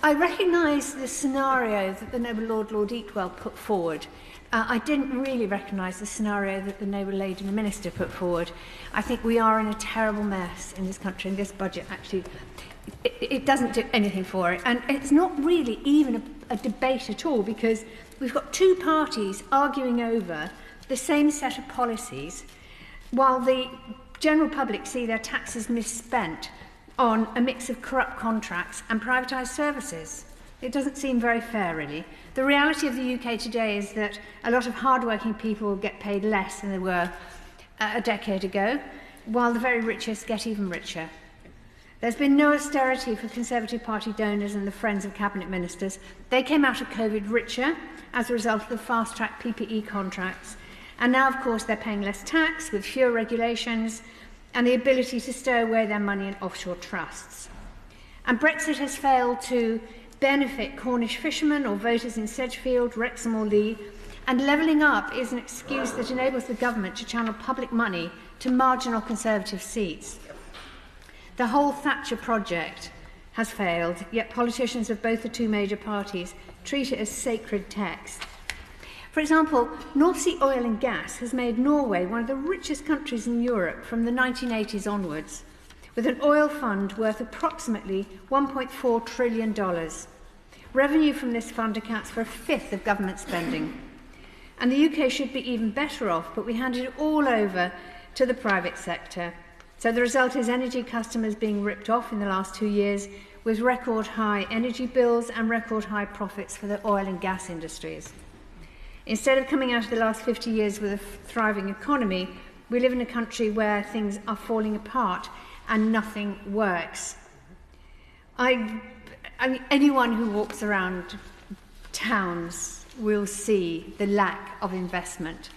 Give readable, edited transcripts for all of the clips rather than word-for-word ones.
I recognise the scenario that the Noble Lord Eatwell put forward. I didn't really recognise the scenario that the Noble Lady and the Minister put forward. I think we are in a terrible mess in this country, and this budget actually, it doesn't do anything for it. And it's not really even a debate at all, because we've got two parties arguing over the same set of policies, while the general public see their taxes misspent on a mix of corrupt contracts and privatised services. It doesn't seem very fair, really. The reality of the UK today is that a lot of hard-working people get paid less than they were a decade ago, while the very richest get even richer. There's been no austerity for Conservative Party donors and the friends of Cabinet Ministers. They came out of COVID richer as a result of the fast-track PPE contracts. And now, of course, they're paying less tax with fewer regulations and the ability to stow away their money in offshore trusts. And Brexit has failed to benefit Cornish fishermen or voters in Sedgefield, Wrexham or Lee, and levelling up is an excuse that enables the government to channel public money to marginal Conservative seats. The whole Thatcher project has failed, yet politicians of both the two major parties treat it as sacred text. For example, North Sea oil and gas has made Norway one of the richest countries in Europe from the 1980s onwards, with an oil fund worth approximately $1.4 trillion. Revenue from this fund accounts for a fifth of government spending. And the UK should be even better off, but we handed it all over to the private sector. So the result is energy customers being ripped off in the last 2 years, with record high energy bills and record high profits for the oil and gas industries. Instead of coming out of the last 50 years with a thriving economy, we live in a country where things are falling apart and nothing works. I mean, anyone who walks around towns will see the lack of investment,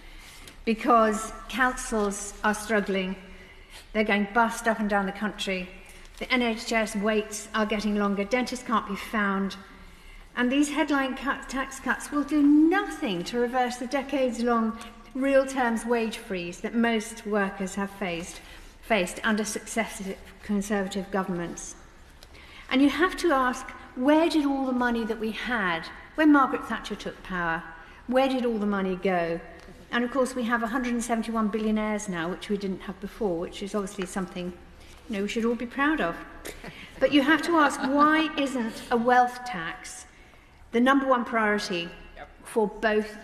because councils are struggling. They're going bust up and down the country. The NHS waits are getting longer. Dentists can't be found. And these headline tax cuts will do nothing to reverse the decades-long real terms wage freeze that most workers have faced under successive Conservative governments. And you have to ask, where did all the money that we had when Margaret Thatcher took power, where did all the money go? And of course we have 171 billionaires now, which we didn't have before, which is obviously something we should all be proud of. But you have to ask, why isn't a wealth tax the number one priority for both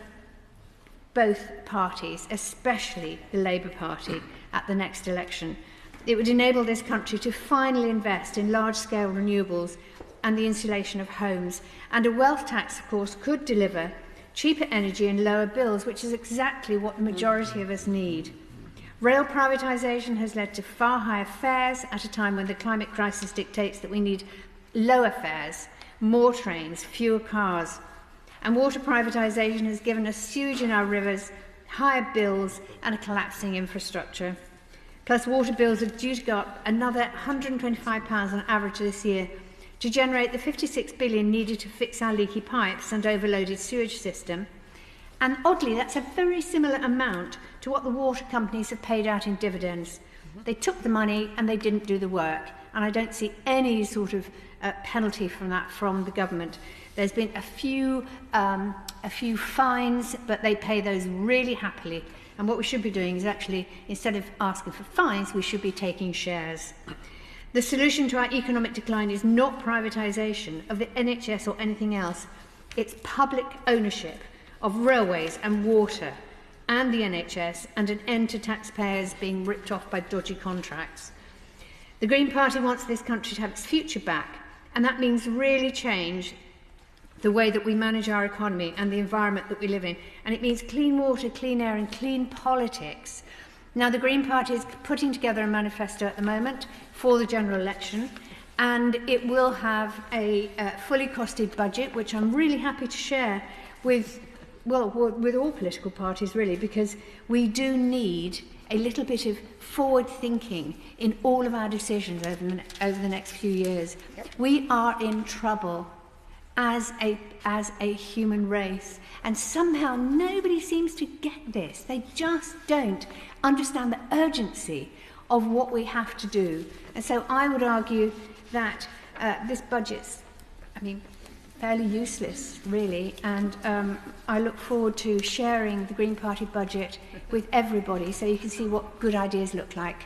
parties, especially the Labour Party, at the next election? It would enable this country to finally invest in large-scale renewables and the insulation of homes. And a wealth tax, of course, could deliver cheaper energy and lower bills, which is exactly what the majority of us need. Rail privatisation has led to far higher fares at a time when the climate crisis dictates that we need lower fares, more trains, fewer cars. And water privatisation has given us sewage in our rivers, higher bills and a collapsing infrastructure. Plus, water bills are due to go up another £125 on average this year to generate the 56 billion needed to fix our leaky pipes and overloaded sewage system. And oddly, that's a very similar amount to what the water companies have paid out in dividends. They took the money and they didn't do the work. And I don't see any sort of penalty from that from the government. There's been a few fines, but they pay those really happily. And what we should be doing is actually, instead of asking for fines, we should be taking shares. The solution to our economic decline is not privatisation of the NHS or anything else. It's public ownership of railways and water and the NHS, and an end to taxpayers being ripped off by dodgy contracts. The Green Party wants this country to have its future back, and that means really change the way that we manage our economy and the environment that we live in. And it means clean water, clean air and clean politics. Now, the Green Party is putting together a manifesto at the moment for the general election, and it will have a fully costed budget, which I'm really happy to share with all political parties, really, because we do need a little bit of forward thinking in all of our decisions over the next few years. Yep. We are in trouble as a human race, and somehow nobody seems to get this. They just don't understand the urgency of what we have to do. And so I would argue that this budget's mean, fairly useless, really. And I look forward to sharing the Green Party budget with everybody so you can see what good ideas look like.